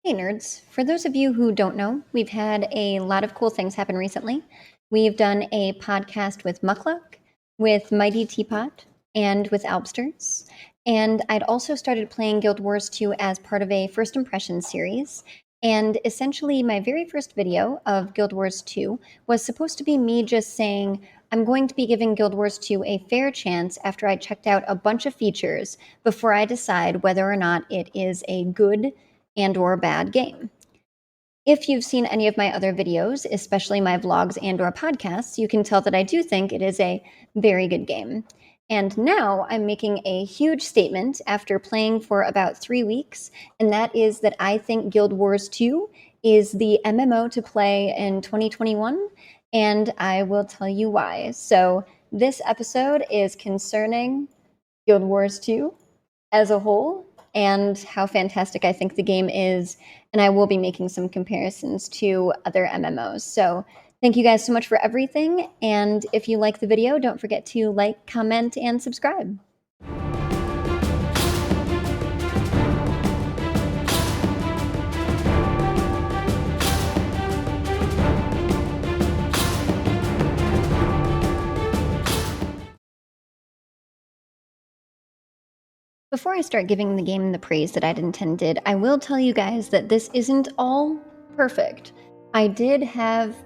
Hey nerds, for those of you who don't know, we've had a lot of cool things happen recently. We've done a podcast with Muckluck, with Mighty Teapot, and with Albsters. And I'd also started playing Guild Wars 2 as part of a First Impressions series. And essentially, my very first video of Guild Wars 2 was supposed to be me just saying, I'm going to be giving Guild Wars 2 a fair chance after I checked out a bunch of features before I decide whether or not it is a good and/or bad game. If you've seen any of my other videos, especially my vlogs and/or podcasts, you can tell that I do think it is a very good game. And now I'm making a huge statement after playing for about 3 weeks, and that is that I think Guild Wars 2 is the MMO to play in 2021, and I will tell you why. So this episode is concerning Guild Wars 2 as a whole and how fantastic I think the game is. And I will be making some comparisons to other MMOs. So thank you guys so much for everything. And if you like the video, don't forget to like, comment, and subscribe. Before I start giving the game the praise that I'd intended, I will tell you guys that this isn't all perfect. I did have,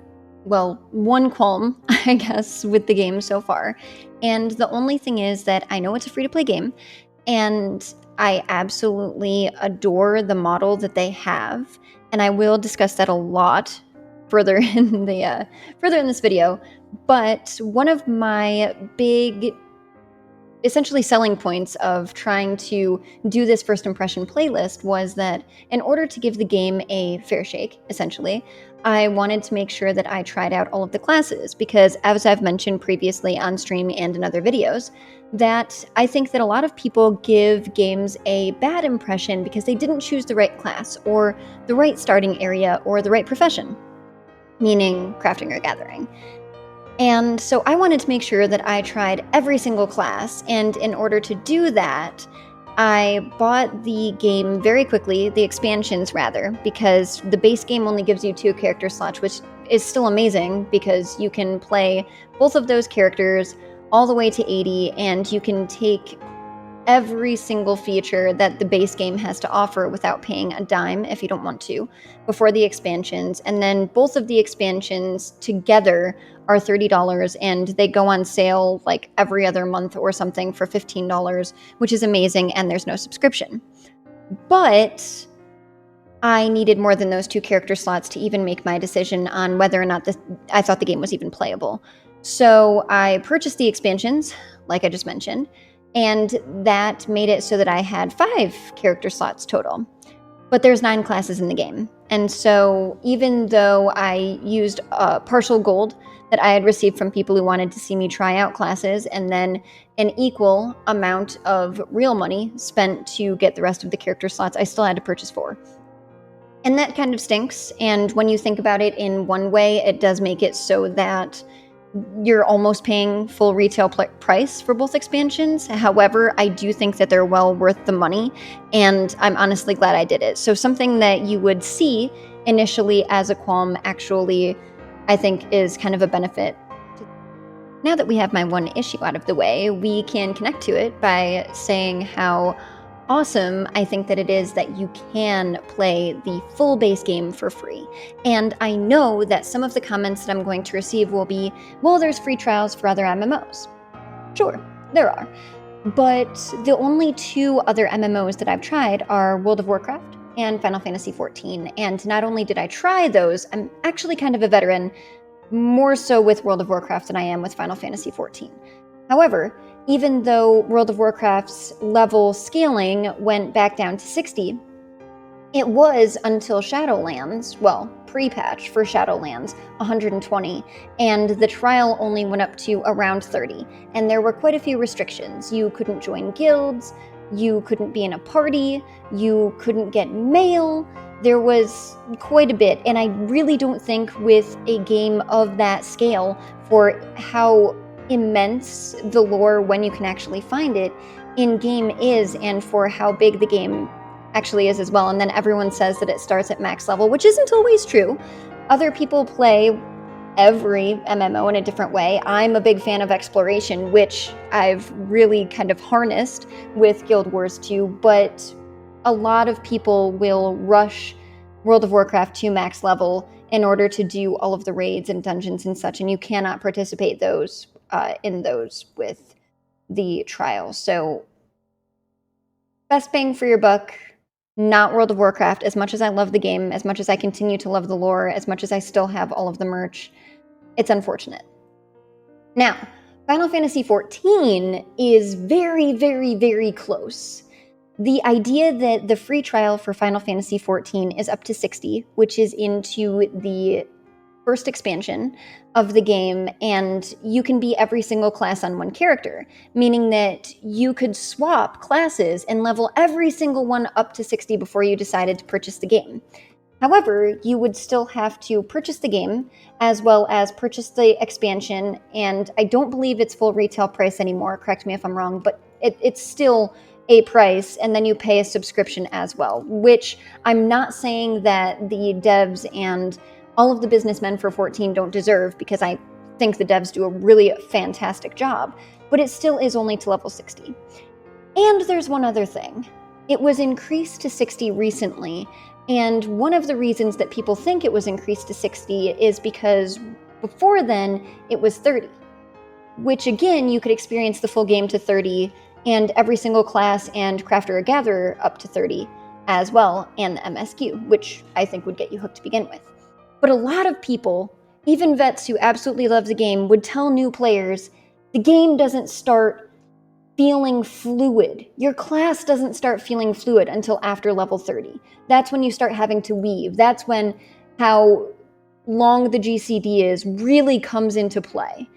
well, one qualm, I guess, with the game so far. And the only thing is that I know it's a free-to-play game, and I absolutely adore the model that they have. And I will discuss that a lot further in this video. But one of my big essentially selling points of trying to do this first impression playlist was that in order to give the game a fair shake, essentially, I wanted to make sure that I tried out all of the classes because, as I've mentioned previously on stream and in other videos, that I think that a lot of people give games a bad impression because they didn't choose the right class or the right starting area or the right profession, meaning crafting or gathering. And so I wanted to make sure that I tried every single class, and in order to do that, I bought the game very quickly, the expansions rather, because the base game only gives you 2 character slots, which is still amazing because you can play both of those characters all the way to 80, and you can take every single feature that the base game has to offer without paying a dime if you don't want to before the expansions. And then both of the expansions together are $30 and they go on sale like every other month or something for $15, which is amazing, and there's no subscription. But I needed more than those 2 character slots to even make my decision on whether or not I thought the game was even playable. So I purchased the expansions, like I just mentioned, and that made it so that I had 5 character slots total. But there's 9 classes in the game. And so even though I used partial gold that I had received from people who wanted to see me try out classes, and then an equal amount of real money spent to get the rest of the character slots, I still had to purchase 4. And that kind of stinks. And when you think about it in one way, it does make it so that you're almost paying full retail price for both expansions. However, I do think that they're well worth the money, and I'm honestly glad I did it. So something that you would see initially as a qualm actually, I think, is kind of a benefit. Now that we have my one issue out of the way, we can connect to it by saying how awesome I think that it is that you can play the full base game for free. And I know that some of the comments that I'm going to receive will be, well, there's free trials for other MMOs. Sure, there are. But the only 2 other MMOs that I've tried are World of Warcraft and Final Fantasy XIV. And not only did I try those, I'm actually kind of a veteran, more so with World of Warcraft than I am with Final Fantasy XIV. However, even though World of Warcraft's level scaling went back down to 60, it was until Shadowlands, well, pre-patch for Shadowlands, 120, and the trial only went up to around 30, and there were quite a few restrictions. You couldn't join guilds, you couldn't be in a party, you couldn't get mail. There was quite a bit, and I really don't think with a game of that scale, for how immense the lore when you can actually find it in game is, and for how big the game actually is as well. And then everyone says that it starts at max level, which isn't always true. Other people play every MMO in a different way. I'm a big fan of exploration, which I've really kind of harnessed with Guild Wars 2, but a lot of people will rush World of Warcraft to max level in order to do all of the raids and dungeons and such, and you cannot participate in those with the trial. So best bang for your buck, not World of Warcraft. As much as I love the game, as much as I continue to love the lore, as much as I still have all of the merch, it's unfortunate. Now, Final Fantasy XIV is very, very, very close. The idea that the free trial for Final Fantasy XIV is up to 60, which is into the first expansion of the game, and you can be every single class on one character, meaning that you could swap classes and level every single one up to 60 before you decided to purchase the game. However, you would still have to purchase the game as well as purchase the expansion, and I don't believe it's full retail price anymore, correct me if I'm wrong, but it's still a price, and then you pay a subscription as well, which I'm not saying that the devs and all of the businessmen for 14 don't deserve, because I think the devs do a really fantastic job, but it still is only to level 60. And there's one other thing. It was increased to 60 recently, and one of the reasons that people think it was increased to 60 is because before then it was 30, which again, you could experience the full game to 30 and every single class and crafter or gatherer up to 30 as well, and the MSQ, which I think would get you hooked to begin with. But a lot of people, even vets who absolutely love the game, would tell new players, the game doesn't start feeling fluid. Your class doesn't start feeling fluid until after level 30. That's when you start having to weave. That's when how long the GCD is really comes into play.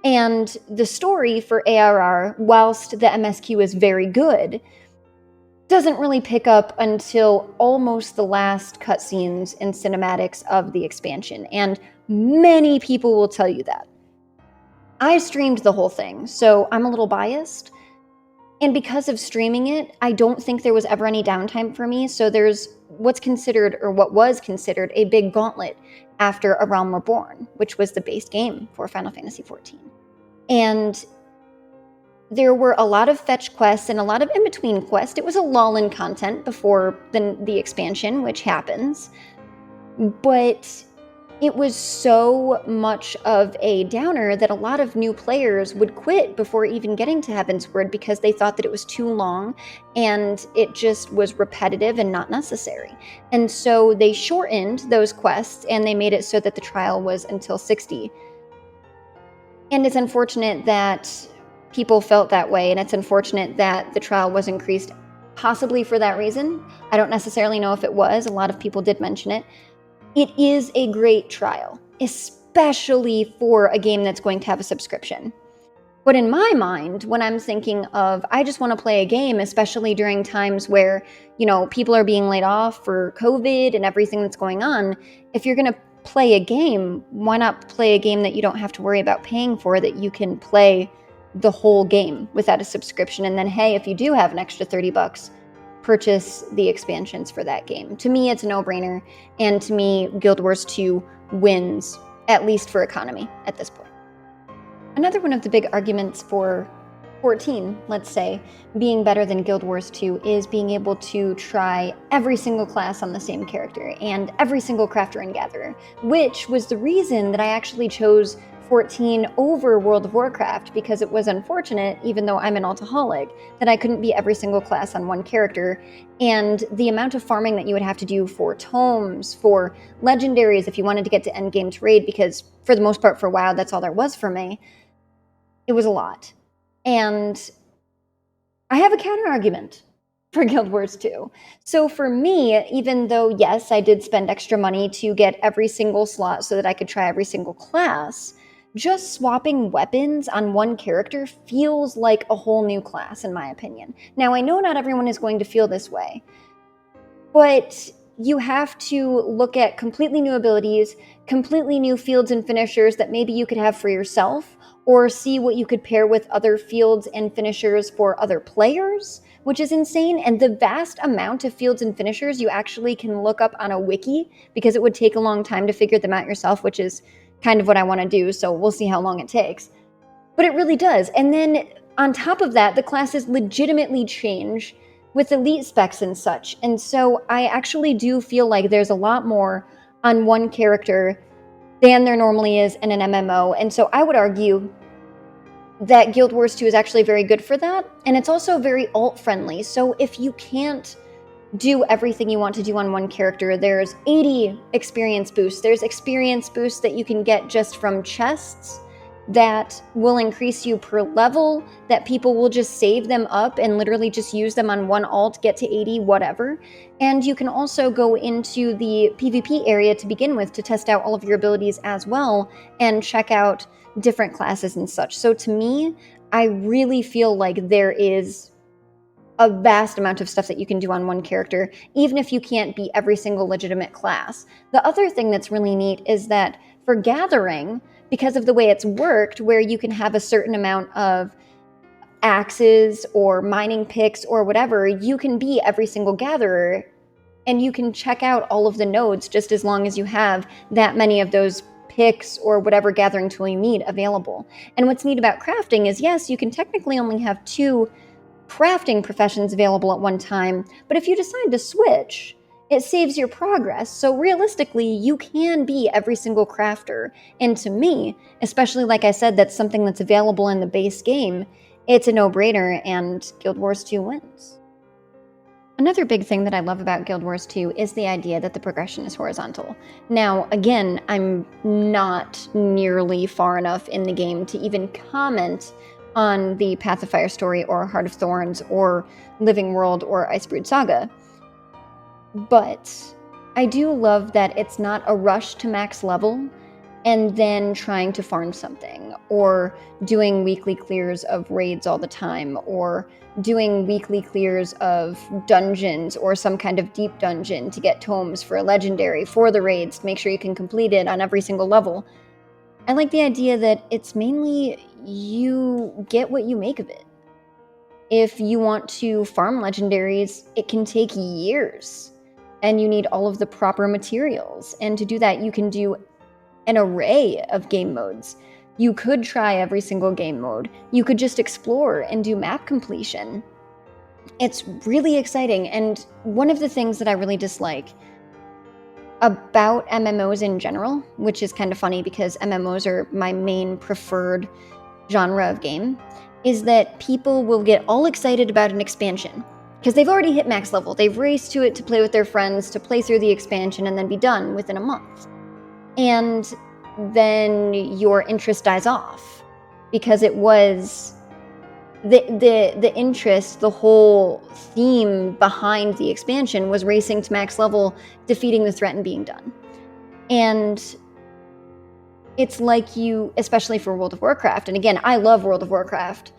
And the story for ARR, whilst the MSQ is very good, doesn't really pick up until almost the last cutscenes and cinematics of the expansion. And many people will tell you that. I streamed the whole thing, so I'm a little biased. And because of streaming it, I don't think there was ever any downtime for me. So there's what was considered a big gauntlet after A Realm Reborn, which was the base game for Final Fantasy XIV. And there were a lot of fetch quests and a lot of in-between quests. It was a lull in content before the expansion, which happens. But it was so much of a downer that a lot of new players would quit before even getting to Heavensward because they thought that it was too long and it just was repetitive and not necessary. And so they shortened those quests and they made it so that the trial was until 60. And it's unfortunate that people felt that way, and it's unfortunate that the trial was increased possibly for that reason. I don't necessarily know if it was. A lot of people did mention it. It is a great trial, especially for a game that's going to have a subscription. But in my mind, when I'm thinking of, I just want to play a game, especially during times where, people are being laid off for COVID and everything that's going on, if you're going to play a game, why not play a game that you don't have to worry about paying for, that you can play the whole game without a subscription? And then, hey, if you do have an extra $30, purchase the expansions for that game. To me, it's a no-brainer, and to me, Guild Wars 2 wins, at least for economy at this point. Another one of the big arguments for 14, let's say, being better than Guild Wars 2 is being able to try every single class on the same character and every single crafter and gatherer, which was the reason that I actually chose 14 over World of Warcraft, because it was unfortunate, even though I'm an alcoholic, that I couldn't be every single class on one character, and the amount of farming that you would have to do for tomes, for legendaries if you wanted to get to endgame to raid, because for the most part for WoW that's all there was for me, it was a lot. And I have a counter argument for Guild Wars 2. So for me, even though, yes, I did spend extra money to get every single slot so that I could try every single class, just swapping weapons on one character feels like a whole new class, in my opinion. Now, I know not everyone is going to feel this way, but you have to look at completely new abilities, completely new fields and finishers that maybe you could have for yourself, or see what you could pair with other fields and finishers for other players, which is insane. And the vast amount of fields and finishers you actually can look up on a wiki, because it would take a long time to figure them out yourself, which is kind of what I want to do, so we'll see how long it takes. But it really does. And then on top of that, the classes legitimately change with elite specs and such. And so I actually do feel like there's a lot more on one character than there normally is in an MMO. And so I would argue that Guild Wars 2 is actually very good for that. And it's also very alt-friendly. So if you can't do everything you want to do on one character, there's 80 experience boosts. There's experience boosts that you can get just from chests that will increase you per level, that people will just save them up and literally just use them on one alt, get to 80, whatever. And you can also go into the PvP area to begin with to test out all of your abilities as well and check out different classes and such. So to me, I really feel like there is a vast amount of stuff that you can do on one character, even if you can't be every single legitimate class. The other thing that's really neat is that for Gathering, because of the way it's worked, where you can have a certain amount of axes or mining picks or whatever, you can be every single gatherer and you can check out all of the nodes just as long as you have that many of those picks or whatever gathering tool you need available. And what's neat about crafting is, yes, you can technically only have 2 crafting professions available at one time, but if you decide to switch, it saves your progress. So realistically, you can be every single crafter. And to me, especially like I said, that's something that's available in the base game, it's a no-brainer, and Guild Wars 2 wins. Another big thing that I love about Guild Wars 2 is the idea that the progression is horizontal. Now, again, I'm not nearly far enough in the game to even comment on the Path of Fire story or Heart of Thorns or Living World or Icebrood Saga. But I do love that it's not a rush to max level and then trying to farm something, or doing weekly clears of raids all the time, or doing weekly clears of dungeons or some kind of deep dungeon to get tomes for a legendary for the raids to make sure you can complete it on every single level. I like the idea that it's mainly you get what you make of it. If you want to farm legendaries, it can take years. And you need all of the proper materials. And to do that, you can do an array of game modes. You could try every single game mode. You could just explore and do map completion. It's really exciting. And one of the things that I really dislike about MMOs in general, which is kind of funny because MMOs are my main preferred genre of game, is that people will get all excited about an expansion. Because they've already hit max level. They've raced to it to play with their friends, to play through the expansion, and then be done within a month. And then your interest dies off. Because it was the interest, the whole theme behind the expansion was racing to max level, defeating the threat, and being done. And it's like you, especially for World of Warcraft, and again, I love World of Warcraft,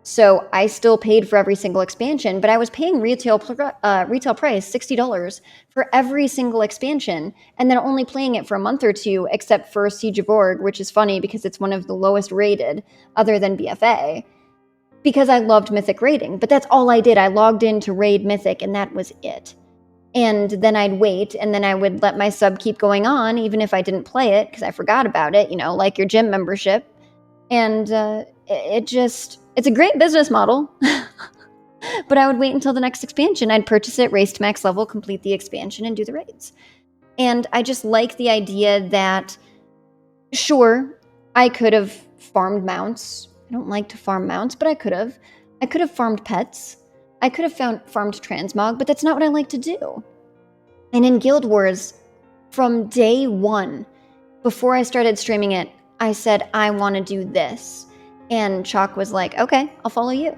so I still paid for every single expansion, but I was paying retail price $60 for every single expansion, and then only playing it for a month or two, except for Siege of Org, which is funny because it's one of the lowest rated, other than BFA, because I loved Mythic raiding. But that's all I did. I logged in to raid Mythic, and that was it. And then I'd wait, and then I would let my sub keep going on, even if I didn't play it, because I forgot about it, like your gym membership. And it's a great business model. But I would wait until the next expansion. I'd purchase it, race to max level, complete the expansion, and do the raids. And I just like the idea that, sure, I could have farmed mounts. I don't like to farm mounts, but I could have. I could have farmed pets. I could have farmed transmog, but that's not what I like to do. And in Guild Wars, from day one, before I started streaming it, I said, I want to do this. And Chalk was like, okay, I'll follow you.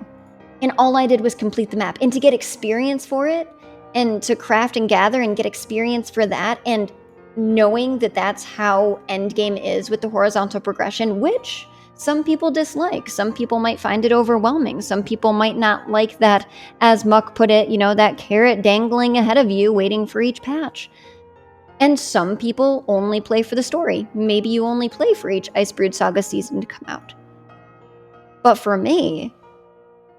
And all I did was complete the map. And to get experience for it, and to craft and gather and get experience for that, and knowing that that's how endgame is with the horizontal progression, which some people dislike. Some people might find it overwhelming. Some people might not like that, as Muck put it, that carrot dangling ahead of you waiting for each patch. And some people only play for the story. Maybe you only play for each Icebrood Saga season to come out. But for me,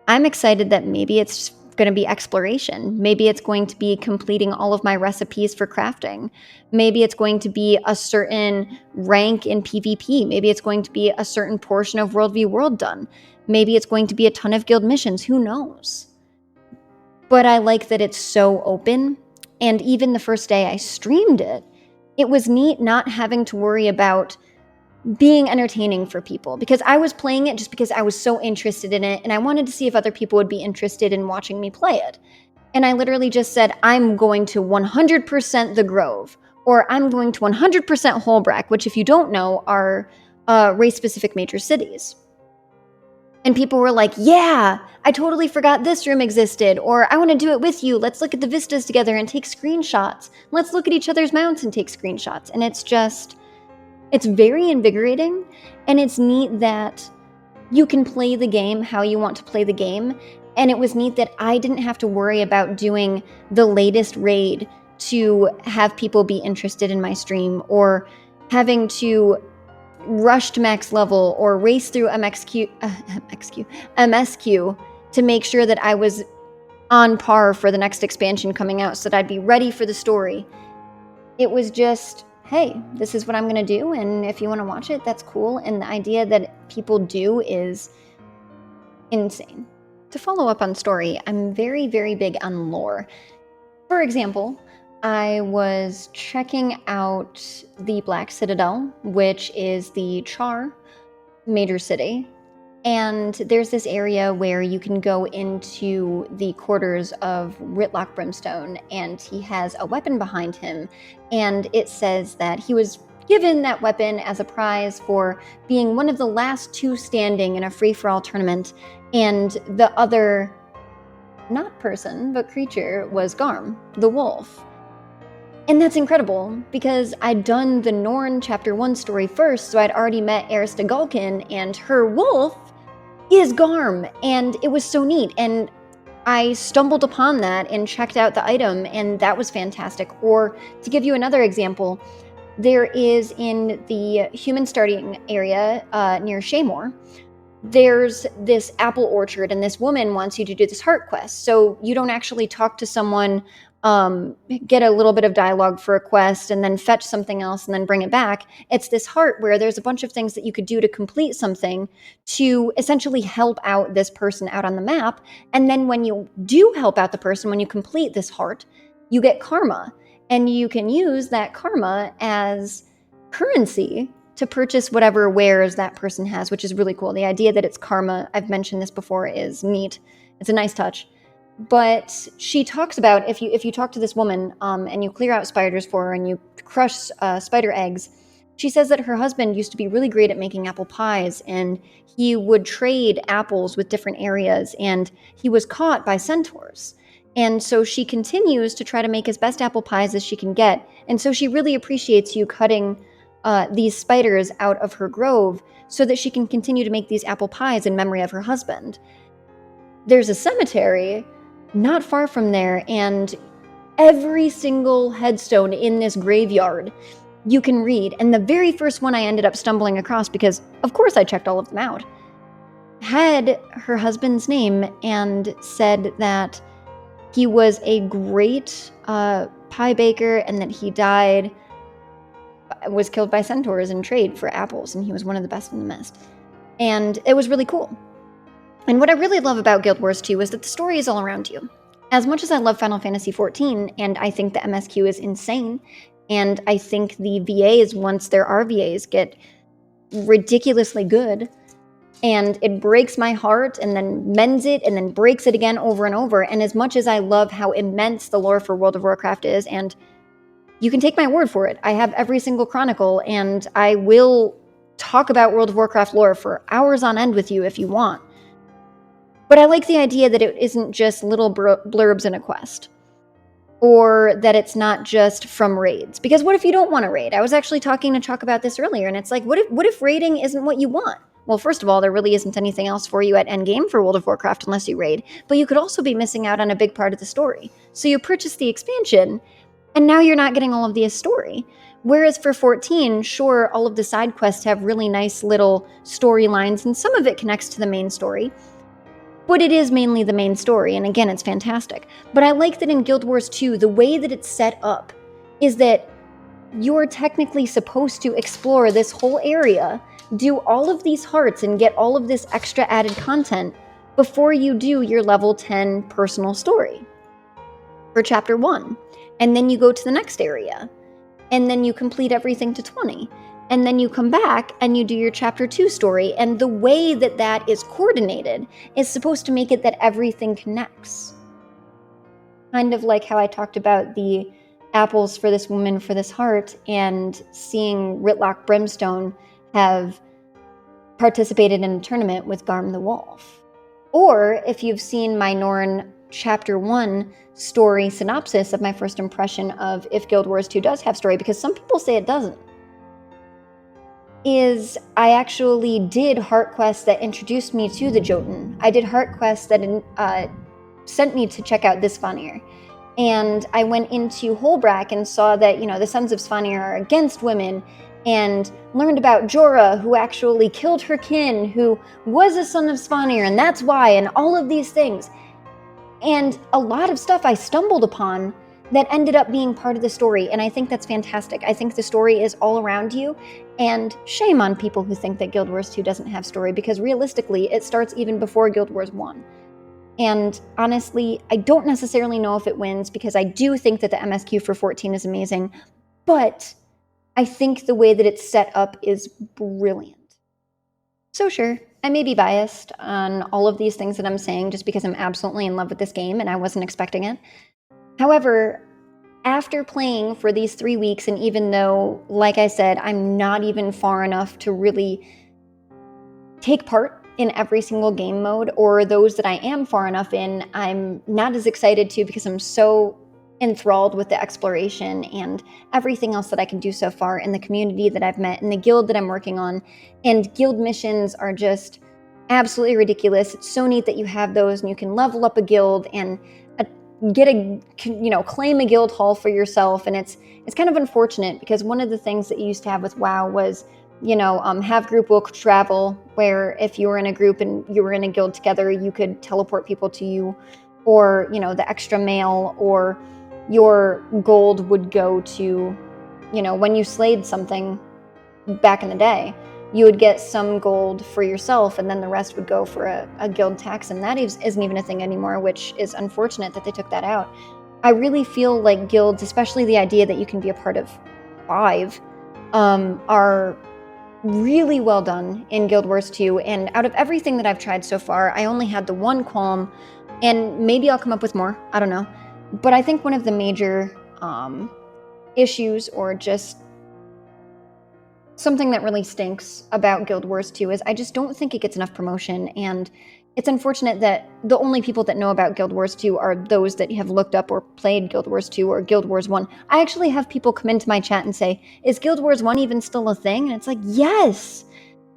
I'm excited that maybe it's going to be exploration. Maybe it's going to be completing all of my recipes for crafting. Maybe it's going to be a certain rank in PvP. Maybe it's going to be a certain portion of World v World done. Maybe it's going to be a ton of guild missions. Who knows? But I like that it's so open. And even the first day I streamed it, it was neat not having to worry about being entertaining for people, because I was playing it just because I was so interested in it and I wanted to see if other people would be interested in watching me play it. And I literally just said, I'm going to 100% the Grove, or I'm going to 100% Holbrack, which, if you don't know, are race-specific major cities. And people were like, yeah, I totally forgot this room existed, or I want to do it with you. Let's look at the vistas together and take screenshots. Let's look at each other's mounts and take screenshots. And it's very invigorating, and it's neat that you can play the game how you want to play the game. And it was neat that I didn't have to worry about doing the latest raid to have people be interested in my stream, or having to rush to max level or race through MSQ to make sure that I was on par for the next expansion coming out so that I'd be ready for the story. It was just, hey, this is what I'm going to do, and if you want to watch it, that's cool. And the idea that people do is insane. To follow up on story, I'm very, very big on lore. For example, I was checking out the Black Citadel, which is the Char major city, and there's this area where you can go into the quarters of Whitlock Brimstone, and he has a weapon behind him, and it says that he was given that weapon as a prize for being one of the last two standing in a free-for-all tournament, and the other, not person, but creature, was Garm, the wolf. And that's incredible, because I'd done the Norn Chapter 1 story first, so I'd already met Arista Gulkin, and her wolf is Garm, and it was so neat. And I stumbled upon that and checked out the item, and that was fantastic. Or, to give you another example, there is in the human starting area near Shaymore, there's this apple orchard, and this woman wants you to do this heart quest. So you don't actually talk to someone, get a little bit of dialogue for a quest, and then fetch something else and then bring it back. It's this heart where there's a bunch of things that you could do to complete something to essentially help out this person out on the map. And then when you do help out the person, when you complete this heart, you get karma, and you can use that karma as currency to purchase whatever wares that person has, which is really cool. The idea that it's karma, I've mentioned this before, is neat. It's a nice touch. But she talks about, if you talk to this woman and you clear out spiders for her and you crush spider eggs, she says that her husband used to be really great at making apple pies, and he would trade apples with different areas, and he was caught by centaurs. And so she continues to try to make as best apple pies as she can get. And so she really appreciates you cutting these spiders out of her grove so that she can continue to make these apple pies in memory of her husband. There's a cemetery not far from there, and every single headstone in this graveyard you can read. And the very first one I ended up stumbling across, because of course I checked all of them out, had her husband's name and said that he was a great pie baker, and that he was killed by centaurs in trade for apples, and he was one of the best in the mist. And it was really cool. And what I really love about Guild Wars 2 is that the story is all around you. As much as I love Final Fantasy XIV, and I think the MSQ is insane, and I think the VAs, once there are VAs, get ridiculously good, and it breaks my heart and then mends it and then breaks it again over and over. And as much as I love how immense the lore for World of Warcraft is, and you can take my word for it, I have every single chronicle, and I will talk about World of Warcraft lore for hours on end with you if you want. But I like the idea that it isn't just little blurbs in a quest, or that it's not just from raids. Because what if you don't want to raid? I was actually talking to Chalk about this earlier, and it's like, what if raiding isn't what you want? well, first of all, there really isn't anything else for you at endgame for World of Warcraft unless you raid, but you could also be missing out on a big part of the story. So you purchase the expansion, and now you're not getting all of the story. Whereas for 14, sure, all of the side quests have really nice little storylines, and some of it connects to the main story. But it is mainly the main story, and again, it's fantastic. But I like that in Guild Wars 2, the way that it's set up is that you're technically supposed to explore this whole area, do all of these hearts, and get all of this extra added content before you do your level 10 personal story for Chapter 1. And then you go to the next area, and then you complete everything to 20. And then you come back and you do your Chapter 2 story, and the way that that is coordinated is supposed to make it that everything connects. Kind of like how I talked about the apples for this woman for this heart, and seeing Ritlock Brimstone have participated in a tournament with Garm the Wolf. Or if you've seen my Norn Chapter 1 story synopsis of my first impression of if Guild Wars 2 does have story, because some people say it doesn't, is I actually did heart quests that introduced me to the Jotun. I did heart quests that sent me to check out this Vanir. And I went into Holbrack and saw that, the Sons of Svanir are against women, and learned about Jorah, who actually killed her kin, who was a son of Svanir, and that's why, and all of these things. And a lot of stuff I stumbled upon that ended up being part of the story, and I think that's fantastic. I think the story is all around you, and shame on people who think that Guild Wars 2 doesn't have story, because realistically, it starts even before Guild Wars 1. And honestly, I don't necessarily know if it wins, because I do think that the MSQ for 14 is amazing, but I think the way that it's set up is brilliant. So sure, I may be biased on all of these things that I'm saying just because I'm absolutely in love with this game and I wasn't expecting it. However, after playing for these 3 weeks, and even though, like I said, I'm not even far enough to really take part in every single game mode, or those that I am far enough in, I'm not as excited to, because I'm so enthralled with the exploration and everything else that I can do so far, in the community that I've met, in the guild that I'm working on. And guild missions are just absolutely ridiculous. It's so neat that you have those, and you can level up a guild and claim a guild hall for yourself. And it's kind of unfortunate, because one of the things that you used to have with WoW was, have group will travel, where if you were in a group and you were in a guild together, you could teleport people to you, or, the extra mail, or your gold would go to, when you slayed something back in the day, you would get some gold for yourself, and then the rest would go for a guild tax, and that isn't even a thing anymore, which is unfortunate that they took that out. I really feel like guilds, especially the idea that you can be a part of 5, are really well done in Guild Wars 2, and out of everything that I've tried so far, I only had the one qualm, and maybe I'll come up with more, I don't know. But I think one of the major issues, or just something that really stinks about Guild Wars 2, is I just don't think it gets enough promotion, and it's unfortunate that the only people that know about Guild Wars 2 are those that have looked up or played Guild Wars 2 or Guild Wars 1. I actually have people come into my chat and say, is Guild Wars 1 even still a thing? And it's like, yes!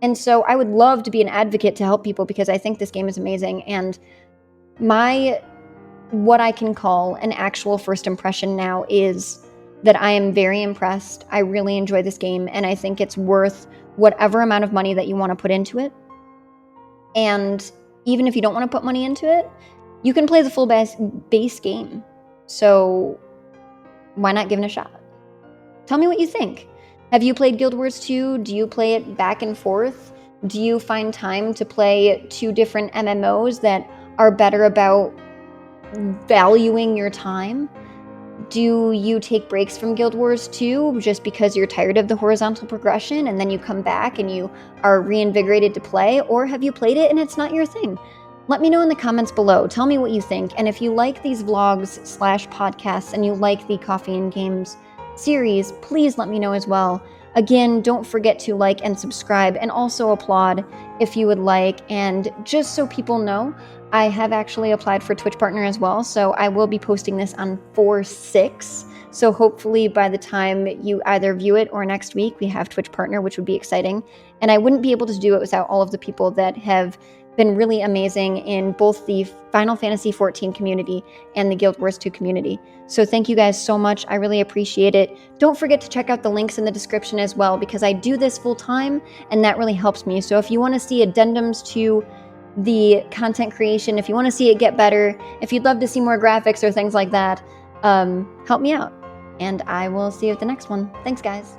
And so I would love to be an advocate to help people, because I think this game is amazing, and what I can call an actual first impression now is that I am very impressed. I really enjoy this game, and I think it's worth whatever amount of money that you want to put into it. And even if you don't want to put money into it, you can play the full base game. So why not give it a shot? Tell me what you think. Have you played Guild Wars 2? Do you play it back and forth? Do you find time to play 2 different MMOs that are better about valuing your time? Do you take breaks from Guild Wars 2 just because you're tired of the horizontal progression, and then you come back and you are reinvigorated to play? Or have you played it and it's not your thing? Let me know in the comments below. Tell me what you think. And if you like these vlogs/podcasts and you like the Coffee and Games series, please let me know as well. Again, don't forget to like and subscribe, and also applaud if you would like. And just so people know, I have actually applied for Twitch Partner as well, so I will be posting this on 4/6. So hopefully by the time you either view it or next week, we have Twitch Partner, which would be exciting. And I wouldn't be able to do it without all of the people that have been really amazing in both the Final Fantasy XIV community and the Guild Wars 2 community. So thank you guys so much. I really appreciate it. Don't forget to check out the links in the description as well, because I do this full time and that really helps me. So if you want to see addendums to the content creation, if you want to see it get better, if you'd love to see more graphics or things like that, help me out. And I will see you at the next one. Thanks, guys.